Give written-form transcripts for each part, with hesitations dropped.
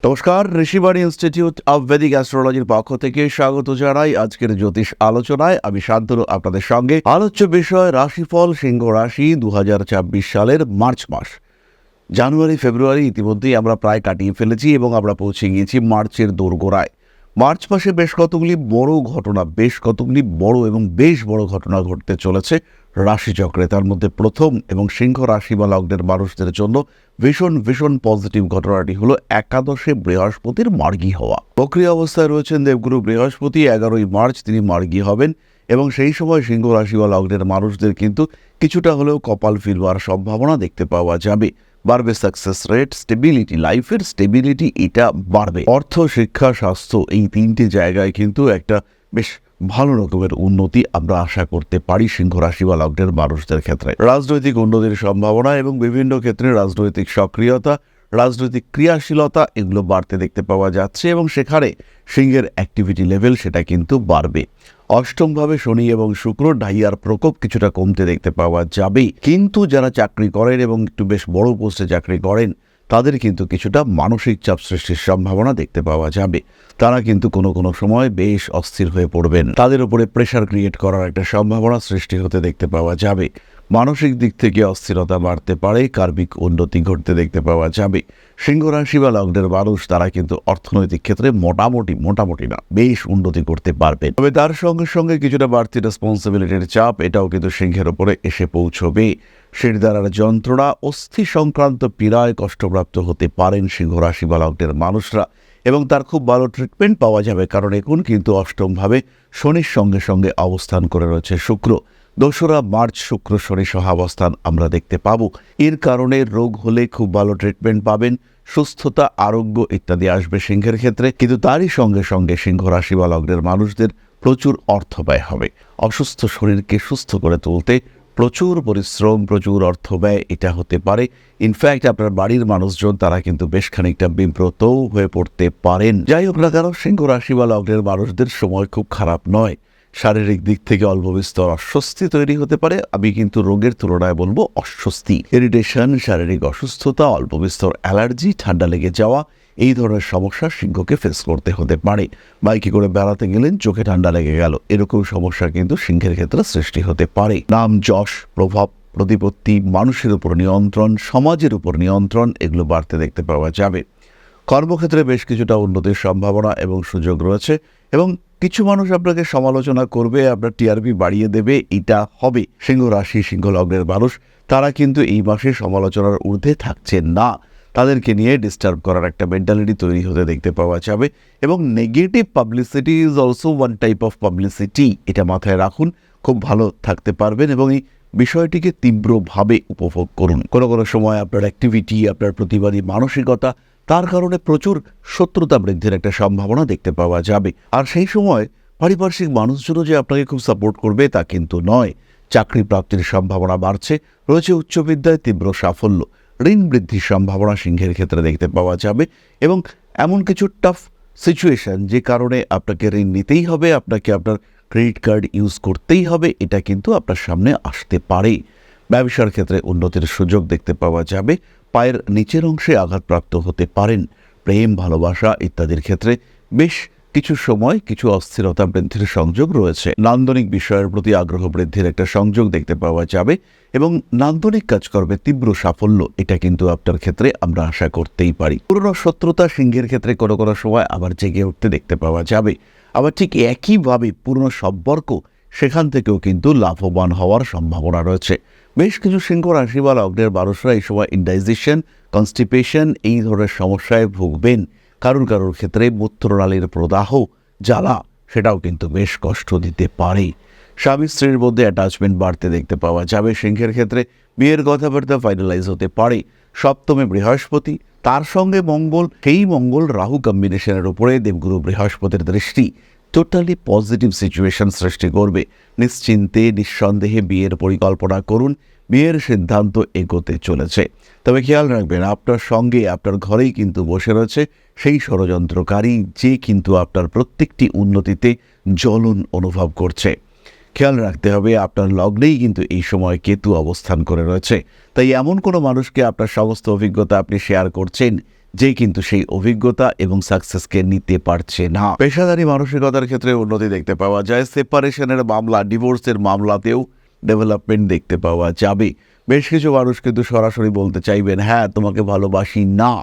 নমস্কার, Rishibani institute of Vedic অ্যাস্ট্রোলজির পক্ষ থেকে স্বাগত জানাই আজকের জ্যোতিষ আলোচনায়। আমি শান্তনু আপনাদের সঙ্গে। আলোচ্য বিষয় রাশিফল সিংহ রাশি 2024 সালের মার্চ মাস। জানুয়ারি ফেব্রুয়ারি ইতিমধ্যেই আমরা প্রায় কাটিয়ে ফেলেছি এবং আমরা পৌঁছে গিয়েছি মার্চের দোরগোড়ায়। মার্চ মাসে বেশ কতগুলি বড় এবং বেশ বড় ঘটনা ঘটতে চলেছে রাশিচক্রে। তার মধ্যে প্রথম এবং সিংহ রাশি বা লগ্নের মানুষদের জন্য ভীষণ পজিটিভ ঘটনাটি হলো একাদশে বৃহস্পতির মার্গী হওয়া। বক্রী অবস্থায় রয়েছেন দেবগুরু বৃহস্পতি। 11ই মার্চ তিনি মার্গী হবেন এবং সেই সময় সিংহ রাশি বা লগ্নের মানুষদের কিন্তু কিছুটা হলেও কপাল ফিরবার সম্ভাবনা দেখতে পাওয়া যাবে। বাড়বে সাকসেস রেট, স্টেবিলিটি, লাইফের স্টেবিলিটি এটা বাড়বে। অর্থ, শিক্ষা, স্বাস্থ্য এই তিনটি জায়গায় কিন্তু একটা বেশ ভালো রকমের উন্নতি আমরা আশা করতে পারি সিংহ রাশি বা লগ্নের মানুষদের ক্ষেত্রে। রাজনৈতিক উন্নতির সম্ভাবনা এবং বিভিন্ন ক্ষেত্রে রাজনৈতিক সক্রিয়তা, রাজনৈতিক ক্রিয়াশীলতা এগুলো বাড়তে দেখতে পাওয়া যাচ্ছে এবং সেখানে সিংহের অ্যাক্টিভিটি লেভেল সেটা কিন্তু বাড়বে। অষ্টমভাবে শনি এবং শুক্র ডাইয়ার প্রকোপ কিছুটা কমতে দেখতে পাওয়া যাবে, কিন্তু যারা চাকরি করেন এবং একটু বেশ বড় পোস্টে চাকরি করেন তাদের কিন্তু কিছুটা মানসিক চাপ সৃষ্টির সম্ভাবনা দেখতে পাওয়া যাবে। তারা কিন্তু কোনো সময় বেশ অস্থির হয়ে পড়বেন, তাদের উপরে প্রেশার ক্রিয়েট করার একটা সম্ভাবনা সৃষ্টি হতে দেখতে পাওয়া যাবে। মানসিক দিক থেকে অস্থিরতা বাড়তে পারে, কার্মিক উন্নতি ঘটতে দেখতে পাওয়া যাবে। সিংহ রাশি বা লগ্নের মানুষ তারা কিন্তু অর্থনৈতিক ক্ষেত্রে মোটামুটি না বেশ উন্নতি করতে পারবেন। তবে তার সঙ্গে সঙ্গে কিছুটা বাড়তি রেসপন্সিবিলিটির চাপ এটাও কিন্তু সিংহের উপরে এসে পৌঁছবে। শিরদাঁড়ার যন্ত্রণা, অস্থি সংক্রান্ত পীড়ায় কষ্টপ্রাপ্ত হতে পারেন সিংহ রাশি বা লগ্নের মানুষরা এবং তার খুব ভালো ট্রিটমেন্ট পাওয়া যাবে, কারণ এখন কিন্তু অষ্টমভাবে শনির সঙ্গে অবস্থান করে রয়েছে শুক্র। 2রা মার্চ শুক্র শনি সহাবস্থান আমরা দেখতে পাবো। এর কারণে রোগ হলে খুব ভালো ট্রিটমেন্ট পাবেন, সুস্থতা, আরোগ্য ইত্যাদি আসবে সিংহের ক্ষেত্রে। কিন্তু তারই সঙ্গে সিংহ রাশি বা লগ্নের মানুষদের প্রচুর অর্থ ব্যয় হবে। অসুস্থ শরীরকে সুস্থ করে তুলতে প্রচুর পরিশ্রম, প্রচুর অর্থ ব্যয় এটা হতে পারে। ইনফ্যাক্ট আপনার বাড়ির মানুষজন তারা কিন্তু বেশ খানিকটা বিব্রতও হয়ে পড়তে পারেন। যাই হোক না কেন, সিংহ রাশি বা লগ্নের মানুষদের সময় খুব খারাপ নয়। শারীরিক দিক থেকে অল্প বিস্তর অস্বস্তি তৈরি হতে পারে, আমি কিন্তু রোগের তুলনায় বলবো অস্বস্তি। ইরিটেশন, শারীরিক অসুস্থতা, অল্প বিস্তর অ্যালার্জি, ঠান্ডা লেগে যাওয়া এই ধরনের সমস্যা সিংহকে ফেস করতে হতে পারে। বাইকে করে বেড়াতে গেলেন, চোখে ঠান্ডা লেগে গেল, এরকম সমস্যা কিন্তু সিংহের ক্ষেত্রে সৃষ্টি হতে পারে। নাম, যশ, প্রভাব, প্রতিপত্তি, মানুষের উপর নিয়ন্ত্রণ, সমাজের উপর নিয়ন্ত্রণ এগুলো বাড়তে দেখতে পাওয়া যাবে। কর্মক্ষেত্রে বেশ কিছুটা উন্নতির সম্ভাবনা এবং সুযোগ রয়েছে এবং কিছু মানুষ আপনাকে সমালোচনা করবে, আপনার টিআরপি বাড়িয়ে দেবে, এটা হবে। সিংহ রাশি, সিংহ লগ্নের মানুষ তারা কিন্তু এই মাসে সমালোচনার ঊর্ধ্বে থাকছেন না। তাদেরকে নিয়ে ডিস্টার্ব করার একটা মেন্টালিটি তৈরি হতে দেখতে পাওয়া যাবে এবং negative publicity is also one type of publicity, এটা মাথায় রাখুন। খুব ভালো থাকতে পারবেন এবং এই বিষয়টিকে তীব্রভাবে উপভোগ করুন। কোনো সময় আপনার অ্যাক্টিভিটি, আপনার প্রতিবাদী মানসিকতা তার কারণে প্রচুর শত্রুতা বৃদ্ধির একটা সম্ভাবনা দেখতে পাওয়া যাবে। আর সেই সময় পারিপার্শ্বিক মানুষজনও যে আপনাকে খুব সাপোর্ট করবে তা কিন্তু নয়। চাকরি প্রাপ্তির সম্ভাবনা বাড়ছে, রয়েছে উচ্চ বিদ্যায় তীব্র সাফল্য, ঋণ বৃদ্ধির সম্ভাবনা সিংহের ক্ষেত্রে দেখতে পাওয়া যাবে এবং এমন কিছু টাফ সিচুয়েশন যে কারণে আপনাকে ঋণ নিতেই হবে, আপনাকে আপনার ক্রেডিট কার্ড ইউজ করতেই হবে, এটা কিন্তু আপনার সামনে আসতে পারে। ব্যবসার ক্ষেত্রে উন্নতির সুযোগ দেখতে পাওয়া যাবে। পায়ের নিচের অংশে আঘাতপ্রাপ্ত হতে পারেন। প্রেম, ভালোবাসা ইত্যাদির ক্ষেত্রে বেশ কিছু সময় কিছু অস্থিরতা বৃদ্ধির সংযোগ রয়েছে। নান্দনিক বিষয়ের প্রতি আগ্রহ বৃদ্ধির একটা সংযোগ দেখতে পাওয়া যাবে এবং নান্দনিক কাজকর্মে তীব্র সাফল্য এটা কিন্তু আপনার ক্ষেত্রে আমরা আশা করতেই পারি। পুরনো শত্রুতা সিংহের ক্ষেত্রে কোনো সময় আবার জেগে উঠতে দেখতে পাওয়া যাবে। আবার ঠিক একইভাবে পুরনো সম্পর্ক সেখান থেকেও কিন্তু লাভবান হওয়ার সম্ভাবনা রয়েছে। বেশ কিছু সিংহ রাশি বা লগ্নের মানুষরা এই সময় ইনডাইজেশন, কনস্টিপেশন এই ধরনের সমস্যায় ভুগবেন। কারোর ক্ষেত্রে মূত্রনালীর প্রদাহ, জ্বালা সেটাও কিন্তু বেশ কষ্ট দিতে পারে। স্বামী স্ত্রীর মধ্যে অ্যাটাচমেন্ট বাড়তে দেখতে পাওয়া যাবে সিংহের ক্ষেত্রে। বিয়ের কথাবার্তা ফাইনালাইজ হতে পারে। সপ্তমে বৃহস্পতি, তার সঙ্গে মঙ্গল, সেই মঙ্গল রাহু কম্বিনেশনের উপরে দেবগুরু বৃহস্পতির দৃষ্টি টোটালি পজিটিভ সিচুয়েশন সৃষ্টি করবে। নিশ্চিন্তে নিঃসন্দেহে বিয়ের পরিকল্পনা করুন, বিয়ের সিদ্ধান্ত এগোতে চলেছে। তবে খেয়াল রাখবেন, আপনার সঙ্গে আপনার ঘরেই কিন্তু বসে রয়েছে সেই ষড়যন্ত্রকারী যে কিন্তু আপনার প্রত্যেকটি উন্নতিতে জ্বলন অনুভব করছে। খেয়াল রাখতে হবে, আপনার লগ্নেই কিন্তু এই সময় কেতু অবস্থান করে রয়েছে। তাই এমন কোনো মানুষকে আপনার সমস্ত অভিজ্ঞতা আপনি শেয়ার করছেন যে কিন্তু সেই অভিজ্ঞতা এবং সাকসেসকে নিতে পারছে না। পেশাদারী মানসিকতার ক্ষেত্রে উন্নতি দেখতে পাওয়া যায়। সেপারেশনের মামলা, ডিভোর্সের মামলাতেও ডেভেলপমেন্ট দেখতে পাওয়া যাবে। বেশ কিছু মানুষ কিন্তু সরাসরি বলতে চাইবেন, হ্যাঁ তোমাকে ভালোবাসি না,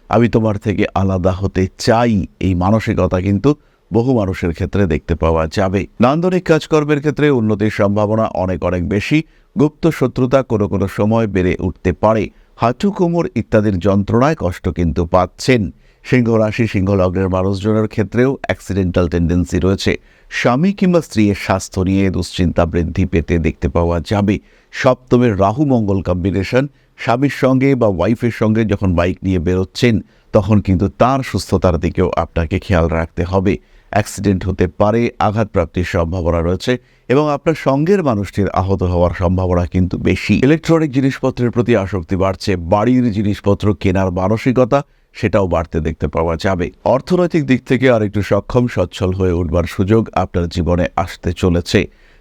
আমি তোমার থেকে আলাদা হতে চাই। এই মানসিকতা কিন্তু বহু মানুষের ক্ষেত্রে দেখতে পাওয়া যাবে। নান্দনিক কাজকর্মের ক্ষেত্রে উন্নতির সম্ভাবনা অনেক বেশি। গুপ্ত শত্রুতা কোনো কোনো সময় বেড়ে উঠতে পারে। হাঁটু, কোমর ইত্যাদির যন্ত্রণায় কষ্ট কিন্তু পাচ্ছেন। সিংহ রাশি, সিংহ লগ্নের মানুষজনের ক্ষেত্রেও অ্যাক্সিডেন্টাল টেন্ডেন্সি রয়েছে। স্বামী কিংবা স্ত্রীর স্বাস্থ্য নিয়ে দুশ্চিন্তা বৃদ্ধি পেতে দেখতে পাওয়া যাবে। সপ্তমের রাহু মঙ্গল কম্বিনেশন, স্বামীর সঙ্গে বা ওয়াইফের সঙ্গে যখন বাইক নিয়ে বেরোচ্ছেন তখন কিন্তু তার সুস্থতার দিকেও আপনাকে খেয়াল রাখতে হবে। অ্যাক্সিডেন্ট হতে পারে, আঘাতপ্রাপ্তির সম্ভাবনা রয়েছে এবং আপনার সঙ্গের মানুষটির আহত হওয়ার সম্ভাবনা কিন্তু বেশি। ইলেকট্রনিক জিনিসপত্রের প্রতি আসক্তি বাড়ছে। বাড়ির জিনিসপত্র কেনার মানসিকতা সেটাও বাড়তে দেখতে পাওয়া যাবে। অর্থনৈতিক দিক থেকে আরেকটু সক্ষম সচ্ছল হয়ে উঠবার সুযোগ আপনার জীবনে আসতে চলেছে।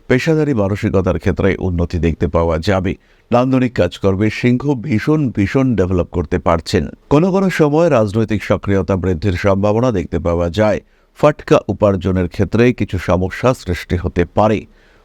পেশাদারী মানসিকতার ক্ষেত্রে উন্নতি দেখতে পাওয়া যাবে। নান্দনিক কাজকর্মে সিংহ ভীষণ ডেভেলপ করতে পারছেন। কোনো কোনো সময় রাজনৈতিক সক্রিয়তা বৃদ্ধির সম্ভাবনা দেখতে পাওয়া যায়। ফাটকা উপার্জনের ক্ষেত্রে কিছু সমস্যা সৃষ্টি হতে পারে।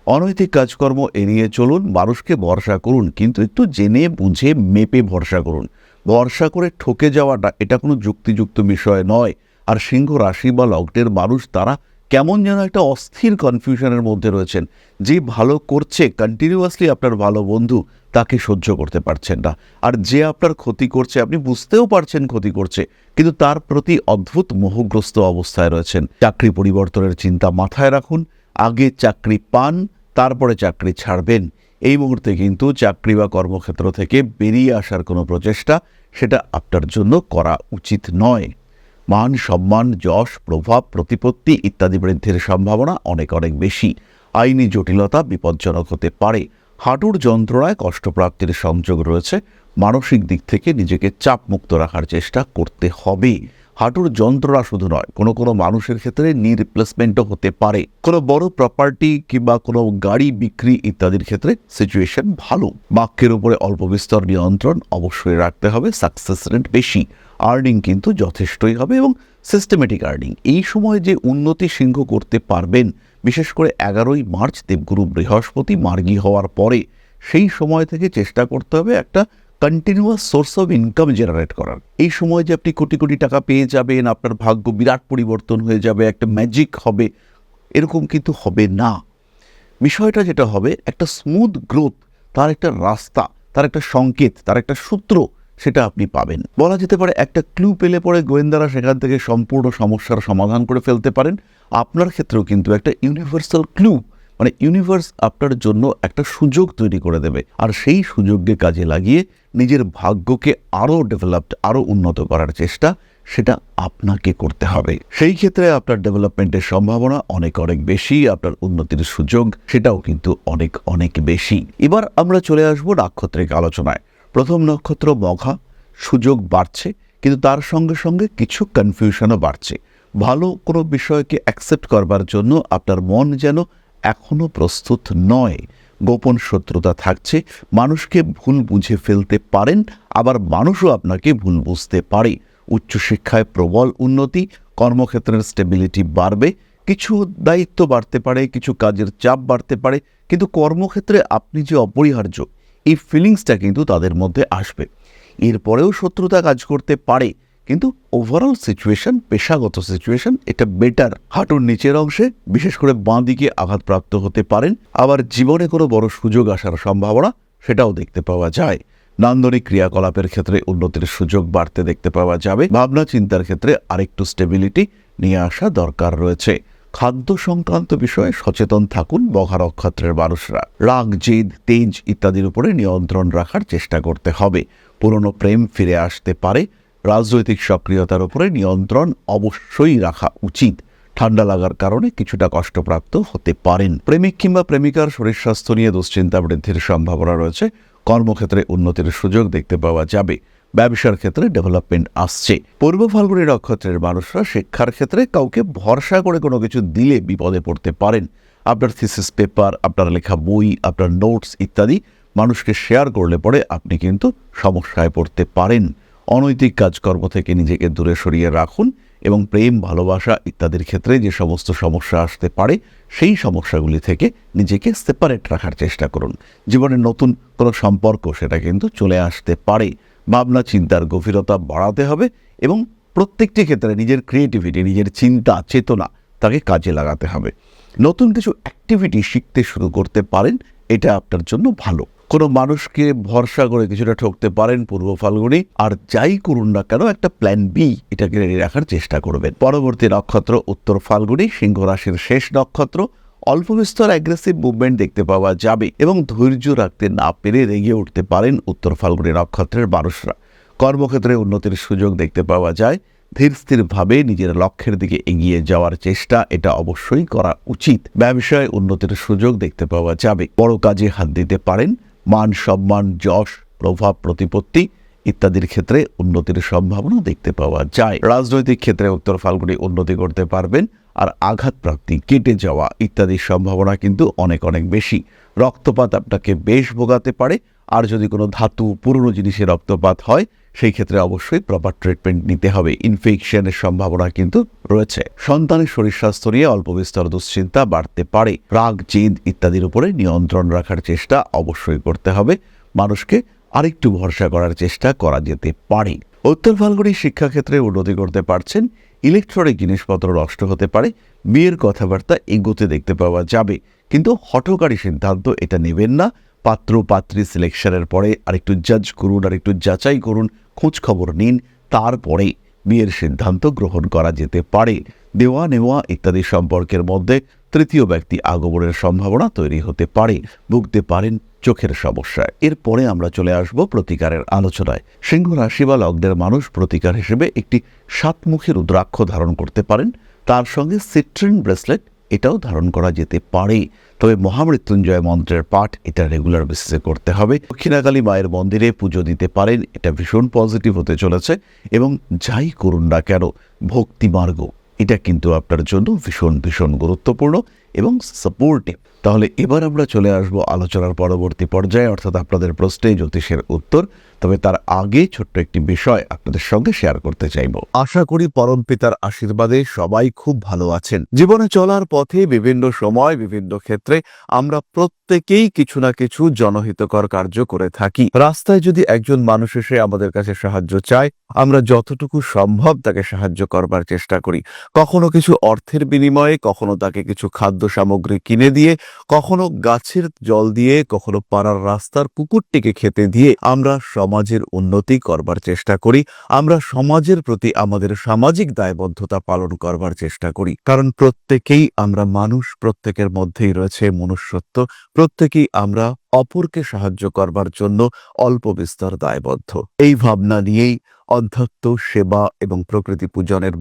অনৈতিক কাজকর্ম এড়িয়ে চলুন। মানুষকে ভরসা করুন, কিন্তু একটু জেনে বুঝে মেপে ভরসা করুন। ভরসা করে ঠকে যাওয়াটা এটা কোনো যুক্তিযুক্ত বিষয় নয়। আর সিংহ রাশি বা লগ্নের মানুষ তারা কেমন যেন একটা অস্থির কনফিউশনের মধ্যে রয়েছেন। যে ভালো করছে কন্টিনিউয়াসলি আপনার ভালো বন্ধু, তাকে সহ্য করতে পারছেন না। আর যে আপনার ক্ষতি করছে আপনি বুঝতেও পারছেন ক্ষতি করছে, কিন্তু তার প্রতি অদ্ভুত মোহগ্রস্ত অবস্থায় রয়েছেন। চাকরি পরিবর্তনের চিন্তা মাথায় রাখুন। আগে চাকরি পান, তারপরে চাকরি ছাড়বেন। এই মুহূর্তে কিন্তু চাকরি বা কর্মক্ষেত্র থেকে বেরিয়ে আসার কোনো প্রচেষ্টা সেটা আপনার জন্য করা উচিত নয়। মান সম্মান, যশ, প্রভাব, প্রতিপত্তি ইত্যাদি বৃদ্ধির সম্ভাবনা অনেক বেশি। আইনি জটিলতা বিপজ্জনক হতে পারে। হাঁটুর যন্ত্রণায় কষ্টপ্রাপ্তির সংযোগ রয়েছে। মানসিক দিক থেকে নিজেকে চাপমুক্ত রাখার চেষ্টা করতে হবে। হাঁটুর যন্ত্রণা শুধু নয়, কোনো কোনো মানুষের ক্ষেত্রে নি রিপ্লেসমেন্টও হতে পারে। কোনো বড় প্রপার্টি কিংবা কোনো গাড়ি বিক্রি ইত্যাদির ক্ষেত্রে সিচুয়েশন ভালো। বাক্যের উপরে অল্প বিস্তর নিয়ন্ত্রণ অবশ্যই রাখতে হবে। সাকসেস রেট বেশি। আর্নিং কিন্তু যথেষ্টই হবে এবং সিস্টেমেটিক আর্নিং। এই সময় যে উন্নতি সিংহ করতে পারবেন, বিশেষ করে 11ই মার্চ দেবগুরু বৃহস্পতি মার্গী হওয়ার পরে, সেই সময় থেকে চেষ্টা করতে হবে একটা continuous source of income generate করার। এই সময় যে আপনি কোটি কোটি টাকা পেয়ে যাবেন, আপনার ভাগ্য বিরাট পরিবর্তন হয়ে যাবে, একটা ম্যাজিক হবে, এরকম কিন্তু হবে না। বিষয়টা যেটা হবে, একটা স্মুথ গ্রোথ, তার একটা রাস্তা, তার একটা সংকেত, তার একটা সূত্র সেটা আপনি পাবেন। বলা যেতে পারে একটা ক্লু পেলে পরে গোয়েন্দারা সেখান থেকে সম্পূর্ণ সমস্যার সমাধান করে ফেলতে পারেন। আপনার ক্ষেত্রেও কিন্তু একটা ইউনিভার্সাল ক্লু, মানে ইউনিভার্স আপনার জন্য একটা সুযোগ তৈরি করে দেবে। আর সেই সুযোগকে কাজে লাগিয়ে নিজের ভাগ্যকে আরও ডেভেলপড, আরও উন্নত করার চেষ্টা সেটা আপনাকে করতে হবে। সেই ক্ষেত্রে আপনার ডেভেলপমেন্টের সম্ভাবনা অনেক বেশি। আপনার উন্নতির সুযোগ সেটাও কিন্তু অনেক বেশি। এবার আমরা চলে আসবো নাক্ষত্রিক আলোচনায়। প্রথম নক্ষত্র মঘা। সুযোগ বাড়ছে, কিন্তু তার সঙ্গে সঙ্গে কিছু কনফিউশনও বাড়ছে। ভালো কোনো বিষয়কে অ্যাকসেপ্ট করবার জন্য আপনার মন যেন এখনও প্রস্তুত নয়। গোপন শত্রুতা থাকছে। মানুষকে ভুল বুঝে ফেলতে পারেন, আবার মানুষও আপনাকে ভুল বুঝতে পারে। উচ্চশিক্ষায় প্রবল উন্নতি। কর্মক্ষেত্রের স্টেবিলিটি বাড়বে। কিছু দায়িত্ব বাড়তে পারে, কিছু কাজের চাপ বাড়তে পারে, কিন্তু কর্মক্ষেত্রে আপনি যে অপরিহার্য, এই ফিলিংসটা কিন্তু তাদের মধ্যে আসবে। এরপরেও শত্রুতা কাজ করতে পারে, কিন্তু ওভারঅল সিচুয়েশন, পেশাগত সিচুয়েশন এটা বেটার। হাঁটুর নিচের অংশে বিশেষ করে বাঁ দিকে আঘাতপ্রাপ্ত হতে পারেন। আবার জীবনে কোনো বড় সুযোগ আসার সম্ভাবনা সেটাও দেখতে পাওয়া যায়। নান্দনিক ক্রিয়াকলাপের ক্ষেত্রে উন্নতির সুযোগ বাড়তে দেখতে পাওয়া যাবে। ভাবনা চিন্তার ক্ষেত্রে আরেকটু স্টেবিলিটি নিয়ে আসা দরকার রয়েছে। খাদ্য সংক্রান্ত বিষয়ে সচেতন থাকুন মঘা নক্ষত্রের মানুষরা। রাগ, জেদ, তেজ ইত্যাদির উপরে নিয়ন্ত্রণ রাখার চেষ্টা করতে হবে। পুরনো প্রেম ফিরে আসতে পারে। রাজনৈতিক সক্রিয়তার উপরে নিয়ন্ত্রণ অবশ্যই রাখা উচিত। ঠান্ডা লাগার কারণে কিছুটা কষ্টপ্রাপ্ত হতে পারেন। প্রেমিক কিংবা প্রেমিকার শরীর স্বাস্থ্য নিয়ে দুশ্চিন্তা বৃদ্ধির সম্ভাবনা রয়েছে। কর্মক্ষেত্রে উন্নতির সুযোগ দেখতে পাওয়া যাবে। ব্যবসার ক্ষেত্রে ডেভেলপমেন্ট আসছে। পূর্ব ফাল্গুনী নক্ষত্রের মানুষরা শিক্ষার ক্ষেত্রে কাউকে ভরসা করে কোনো কিছু দিলে বিপদে পড়তে পারেন। আপনার থিসিস পেপার, আপনার লেখা বই, আপনার নোটস ইত্যাদি মানুষকে শেয়ার করলে পরে আপনি কিন্তু সমস্যায় পড়তে পারেন। অনৈতিক কাজকর্ম থেকে নিজেকে দূরে সরিয়ে রাখুন এবং প্রেম, ভালোবাসা ইত্যাদির ক্ষেত্রে যে সমস্ত সমস্যা আসতে পারে সেই সমস্যাগুলি থেকে নিজেকে সেপারেট রাখার চেষ্টা করুন। জীবনের নতুন কোনো সম্পর্ক সেটা কিন্তু চলে আসতে পারে। ভাবনা চিন্তার গভীরতা বাড়াতে হবে এবং প্রত্যেকটি ক্ষেত্রে নিজের ক্রিয়েটিভিটি, নিজের চিন্তা চেতনা তাকে কাজে লাগাতে হবে। নতুন কিছু অ্যাক্টিভিটি শিখতে শুরু করতে পারেন, এটা আপনার জন্য ভালো। কোনো মানুষকে ভরসা করে কিছুটা ঠকতে পারেন পূর্ব ফাল্গুনি, আর যাই করুন না কেন একটা প্ল্যান বি এটাকে রেডি রাখার চেষ্টা করবেন। পরবর্তী নক্ষত্র উত্তর ফাল্গুনি, সিংহ রাশির শেষ নক্ষত্র। অল্প বিস্তর অ্যাগ্রেসিভ মুভমেন্ট দেখতে পাওয়া যাবে এবং ধৈর্য রাখতে না পেরে রেগে উঠতে পারেন উত্তর ফাল্গুনি নক্ষত্রের মানুষরা। কর্মক্ষেত্রে উন্নতির সুযোগ দেখতে পাওয়া যায়। ধীর স্থিরভাবে নিজের লক্ষ্যের দিকে এগিয়ে যাওয়ার চেষ্টা এটা অবশ্যই করা উচিত। ব্যবসায় উন্নতির সুযোগ দেখতে পাওয়া যাবে। বড় কাজে হাত দিতে পারেন। মান সম্মান, যশ, প্রভাব, প্রতিপত্তি ইত্যাদির ক্ষেত্রে উন্নতির সম্ভাবনা দেখতে পাওয়া যায়। রাজনৈতিক ক্ষেত্রে উত্তর ফাল্গুনি উন্নতি করতে পারবেন, আর আঘাতপ্রাপ্তি, কেটে যাওয়া ইত্যাদির সম্ভাবনা কিন্তু অনেক অনেক বেশি। রক্তপাত আপনাকে বেশ ভোগাতে পারে, আর যদি কোনো ধাতু, পুরনো জিনিসে রক্তপাত হয় সেই ক্ষেত্রে অবশ্যই প্রপার ট্রিটমেন্ট নিতে হবে। ইনফেকশনের সম্ভাবনা কিন্তু রয়েছে। সন্তানের শরীর স্বাস্থ্য নিয়ে অল্প বিস্তর দুশ্চিন্তা বাড়তে পারে। রাগ, জেদ ইত্যাদির উপরে নিয়ন্ত্রণ রাখার চেষ্টা অবশ্যই করতে হবে। মানুষকে আরেকটু ভরসা করার চেষ্টা করা যেতে পারে। উত্তর ফাল্গুনি শিক্ষাক্ষেত্রে উন্নতি করতে পারছেন। ইলেকট্রনিক জিনিসপত্র নষ্ট হতে পারে। বিয়ের কথাবার্তা এগোতে দেখতে পাওয়া যাবে, কিন্তু হঠকারী সিদ্ধান্ত এটা নেবেন না। পাত্র পাত্রী সিলেকশনের পরে আরেকটু জাজ করুন, আরেকটু যাচাই করুন, খোঁজ খবর নিন, তারপরে বিয়ের সিদ্ধান্ত গ্রহণ করা যেতে পারে। দেওয়া নেওয়া ইত্যাদি সম্পর্কের মধ্যে তৃতীয় ব্যক্তি আগমনের সম্ভাবনা তৈরি হতে পারে। ভুগতে পারেন চোখের সমস্যায়। এরপরে আমরা চলে আসব প্রতিকারের আলোচনায়। সিংহ রাশি বা লগ্নের মানুষ প্রতিকার হিসেবে একটি 7মুখী রুদ্রাক্ষ ধারণ করতে পারেন। তার সঙ্গে সিট্রিন ব্রেসলেট এটাও ধারণ করা যেতে পারে। তবে মহামৃত্যুঞ্জয় মন্ত্রের পাঠ এটা রেগুলার বেসিসে করতে হবে। দক্ষিণাকালী মায়ের মন্দিরে পুজো দিতে পারেন, এটা ভীষণ পজিটিভ হতে চলেছে। এবং যাই করুন না কেন, ভক্তি মার্গ এটা কিন্তু আপনার জন্য ভীষণ ভীষণ গুরুত্বপূর্ণ এবং সাপোর্টিভ। তাহলে এবার আমরা চলে আসব আলোচনার পরবর্তী পর্যায়ে, অর্থাৎ আপনাদের প্রশ্নে জ্যোতিষের উত্তর। তবে তার আগে ছোট্ট একটি বিষয় আপনাদের সঙ্গে শেয়ার করতে চাইব। আশা করি পরমপিতার আশীর্বাদে সবাই খুব ভালো আছেন। জীবনে চলার পথে বিভিন্ন সময় বিভিন্ন ক্ষেত্রে আমরা প্রত্যেকেই কিছু না কিছু জনহিতকর কার্য করে থাকি। রাস্তায় যদি একজন মানুষ এসে আমাদের কাছে সাহায্য চায়, আমরা যতটুকু সম্ভব তাকে সাহায্য করবার চেষ্টা করি। কখনো কিছু অর্থের বিনিময়ে, কখনো তাকে কিছু খাদ্য সামগ্রী কিনে দিয়ে, কখনো গাছের জল দিয়ে, কখনো পাড়ার রাস্তার কুকুরটিকে খেতে দিয়ে আমরা সমাজের উন্নতি করবার চেষ্টা করি। আমরা সমাজের প্রতি আমাদের সামাজিক দায়বদ্ধতা পালন করবার চেষ্টা করি। কারণ প্রত্যেকেই আমরা মানুষ, প্রত্যেকের মধ্যেই রয়েছে মনুষ্যত্ব, প্রত্যেকেই আমরা অপরকে সাহায্য করবার জন্য অল্প বিস্তর দায়বদ্ধ। এই ভাবনা নিয়েই অধ্যাত্ম, সেবা এবং প্রকৃতি পূজনের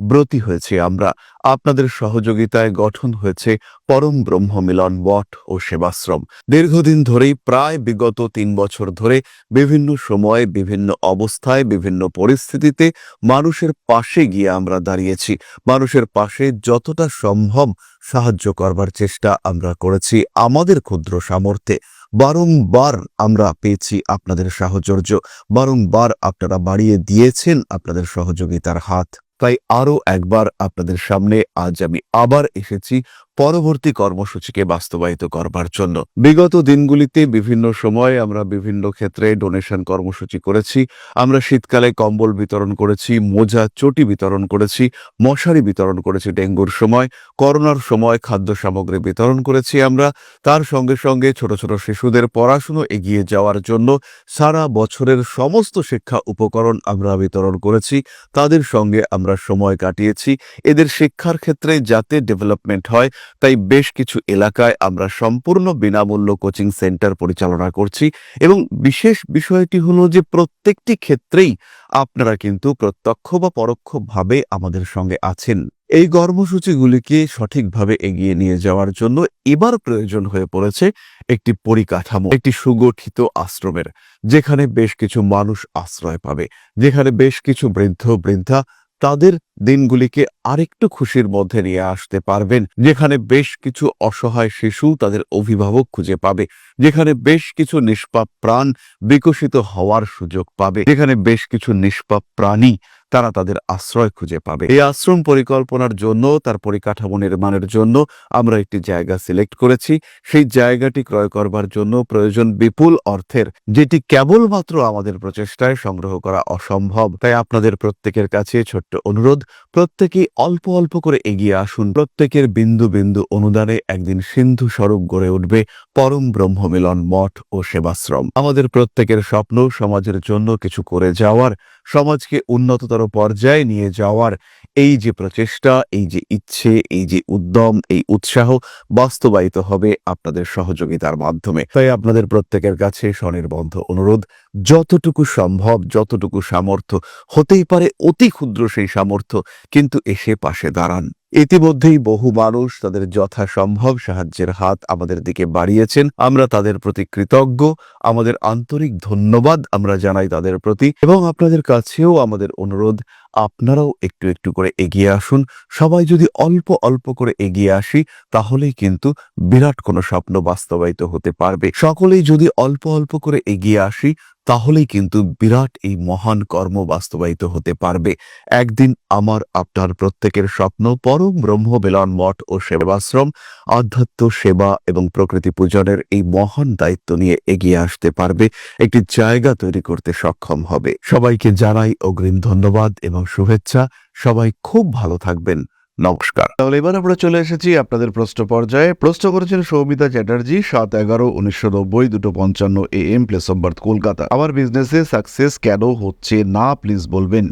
ব্রতী হয়েছে আমরা। আপনাদের সহযোগিতায় গঠন হয়েছে পরম ব্রহ্ম মিলন মঠ ও সেবাশ্রম। দীর্ঘদিন ধরেই, প্রায় বিগত 3 বছর ধরে বিভিন্ন সময়ে, বিভিন্ন অবস্থায়, বিভিন্ন পরিস্থিতিতে মানুষের পাশে গিয়ে আমরা দাঁড়িয়েছি। মানুষের পাশে যতটা সম্ভব সাহায্য করবার চেষ্টা আমরা করেছি আমাদের ক্ষুদ্র সামর্থ্যে। বারংবার আমরা পেয়েছি আপনাদের সাহচর্য, বারংবার আপনারা বাড়িয়ে দিয়েছেন আপনাদের সহযোগিতার হাত। তাই আরও একবার আপনাদের সামনে আজ আমি আবার এসেছি পরবর্তী কর্মসূচিকে বাস্তবায়িত করবার জন্য। বিগত দিনগুলিতে বিভিন্ন সময়ে আমরা বিভিন্ন ক্ষেত্রে ডোনেশন কর্মসূচি করেছি। আমরা শীতকালে কম্বল বিতরণ করেছি, মোজা, চটি বিতরণ করেছি, মশারি বিতরণ করেছি ডেঙ্গুর সময়, করোনার সময় খাদ্য সামগ্রী বিতরণ করেছি আমরা। তার সঙ্গে সঙ্গে ছোট ছোট শিশুদের পড়াশুনো এগিয়ে যাওয়ার জন্য সারা বছরের সমস্ত শিক্ষা উপকরণ আমরা বিতরণ করেছি। তাদের সঙ্গে আমরা সময় কাটিয়েছি এদের শিক্ষার ক্ষেত্রে যাতে ডেভেলপমেন্ট হয়, তাই বেশ কিছু এলাকায় আমরা সম্পূর্ণ বিনামূল্য কোচিং সেন্টার পরিচালনা করছি। এবং বিশেষ বিষয়টি হলো যে প্রত্যেকটি ক্ষেত্রেই আপনারা কিন্তু প্রত্যক্ষ বা পরোক্ষভাবে আমাদের সঙ্গে আছেন। এই কর্মসূচিগুলিকে সঠিকভাবে এগিয়ে নিয়ে যাওয়ার জন্য এবার প্রয়োজন হয়ে পড়েছে একটি পরিকাঠামো, একটি সুগঠিত আশ্রমের, যেখানে বেশ কিছু মানুষ আশ্রয় পাবে, যেখানে বেশ কিছু বৃদ্ধ বৃদ্ধা তাদের দিনগুলিকে আরেকটু খুশির মধ্যে নিয়ে আসতে পারবেন, যেখানে বেশ কিছু অসহায় শিশু তাদের অভিভাবক খুঁজে পাবে, যেখানে বেশ কিছু নিষ্পাপ প্রাণ বিকশিত হওয়ার সুযোগ পাবে, যেখানে বেশ কিছু নিষ্পাপ প্রাণী তারা তাদের আশ্রয় খুঁজে পাবে। এই আশ্রম পরিকল্পনার জন্য, তার পরিকাঠামো নির্মাণের জন্য আমরা একটি জায়গা সিলেক্ট করেছি। সেই জায়গাটি ক্রয় করবার জন্য প্রয়োজন বিপুল অর্থের, যেটি কেবলমাত্র আমাদের প্রচেষ্টায় সংগ্রহ করা অসম্ভব। তাই আপনাদের প্রত্যেকের কাছে ছোট্ট অনুরোধ, প্রত্যেকেই অল্প অল্প করে এগিয়ে আসুন। প্রত্যেকের বিন্দু বিন্দু অনুদানে একদিন সিন্ধু স্বরূপ গড়ে উঠবে পরম ব্রহ্মমিলন মঠ ও সেবাশ্রম। আমাদের প্রত্যেকের স্বপ্ন সমাজের জন্য কিছু করে যাওয়ার, সমাজকে উন্নততর পর্যায়ে নিয়ে যাওয়ার এই যে প্রচেষ্টা, এই যে ইচ্ছে, এই যে উদ্যম, এই উৎসাহ বাস্তবায়িত হবে আপনাদের সহযোগিতার মাধ্যমে। তাই আপনাদের প্রত্যেকের কাছে স্বনির্বন্ধ অনুরোধ, যতটুকু সম্ভব, যতটুকু সামর্থ্য, হতেই পারে অতি ক্ষুদ্র সেই সামর্থ্য, কিন্তু এসে পাশে দাঁড়ান। ইতিমধ্যেই বহু মানুষ তাদের যথাসম্ভব সাহায্যের হাত আমাদের দিকে বাড়িয়েছেন। আমরা তাদের প্রতি কৃতজ্ঞ। আমাদের আন্তরিক ধন্যবাদ আমরা জানাই তাদের প্রতি, এবং আপনাদের কাছেও আমাদের অনুরোধ, আপনারাও একটু একটু করে এগিয়ে আসুন। সবাই যদি অল্প অল্প করে এগিয়ে আসি, তাহলেই কিন্তু বিরাট কোনো স্বপ্ন বাস্তবায়িত হতে পারবে। সকলেই যদি অল্প অল্প করে এগিয়ে আসি, তাহলেই কিন্তু বিরাট এই মহান কর্ম বাস্তবায়িত হতে পারবে। একদিন আমার আপনার প্রত্যেকের স্বপ্ন পরম ব্রহ্ম মিলন মঠ ও সেবাশ্রম আধ্যাত্ম সেবা এবং প্রকৃতি পূজনের এই মহান দায়িত্ব নিয়ে এগিয়ে আসতে পারবে, একটি জায়গা তৈরি করতে সক্ষম হবে। সবাইকে জানাই অগ্রিম ধন্যবাদ এবং শুভেচ্ছা। সবাই খুব ভালো থাকবেন। নমস্কার। তাহলে এবার আমরা চলে এসেছি আপনাদের প্রশ্ন পর্যায়ে। প্রশ্ন করেছেন Soumita Chatterjee, 7/11/1990, 2:55 AM, place of birth Kolkata. আমার বিজনেসে সাকসেস কেন হচ্ছে না প্লিজ বলবেন,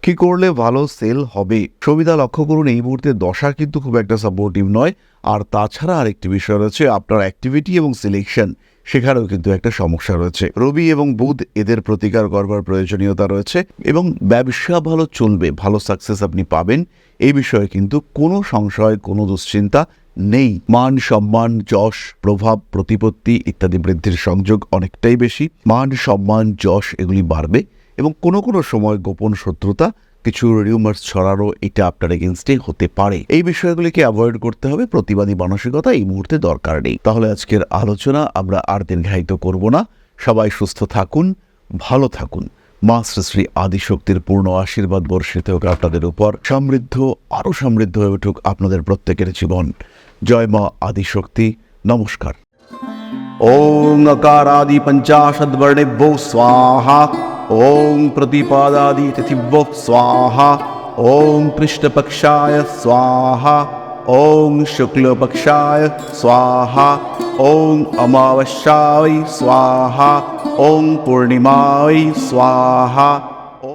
কি করলে ভালো সেল হবে? সৌমিতা, লক্ষ্য করুন এই মুহূর্তে দশা কিন্তু খুব একটা সাপোর্টিভ নয়। আর তাছাড়া আরেকটি বিষয় রয়েছে, আপনার অ্যাক্টিভিটি এবং সিলেকশন, সেখানেও কিন্তু একটা সমস্যা রয়েছে। রবি এবং বুধ, এদের প্রতিকার করবার প্রয়োজনীয়তা রয়েছে, এবং ব্যবসা ভালো চলবে, ভালো সাকসেস আপনি পাবেন, এই বিষয়ে কিন্তু কোনো সংশয়, কোনো দুশ্চিন্তা নেই। মান সম্মান, যশ, প্রভাব, প্রতিপত্তি ইত্যাদি বৃদ্ধির সংযোগ অনেকটাই বেশি। মান সম্মান, যশ এগুলি বাড়বে, এবং কোনো কোনো সময় গোপন শত্রুতা, কিছু রিউমার্স ছড়ানো, এটা আপনার এগেনস্টে হতে পারে। এই বিষয়গুলিকে অ্যাভয়েড করতে হবে। প্রতিবাদী মানসিকতা এই মুহূর্তে দরকার নেই। তাহলে আজকের আলোচনা আমরা আর দীর্ঘায়িত করব না। সবাই সুস্থ থাকুন, ভালো থাকুন। মা শ্রী শ্রী আদিশক্তির পূর্ণ আশীর্বাদ বর্ষিত হোক আপনাদের উপর। সমৃদ্ধ, আরো সমৃদ্ধ হয়ে উঠুক আপনাদের প্রত্যেকের জীবন। জয় মা আদিশক্তি। নমস্কার। ওং अकारादि पंचाशद्वर्णेभ्यो स्वाहा। ओं प्रतिपादादि तिथिभ्यो स्वाहा। ओं कृष्णपक्षाय स्वाहा। ओं शुक्लपक्षाय स्वाहा। ओं अमावस्याय स्वाहा। ओं पूर्णिमाय स्वाहा।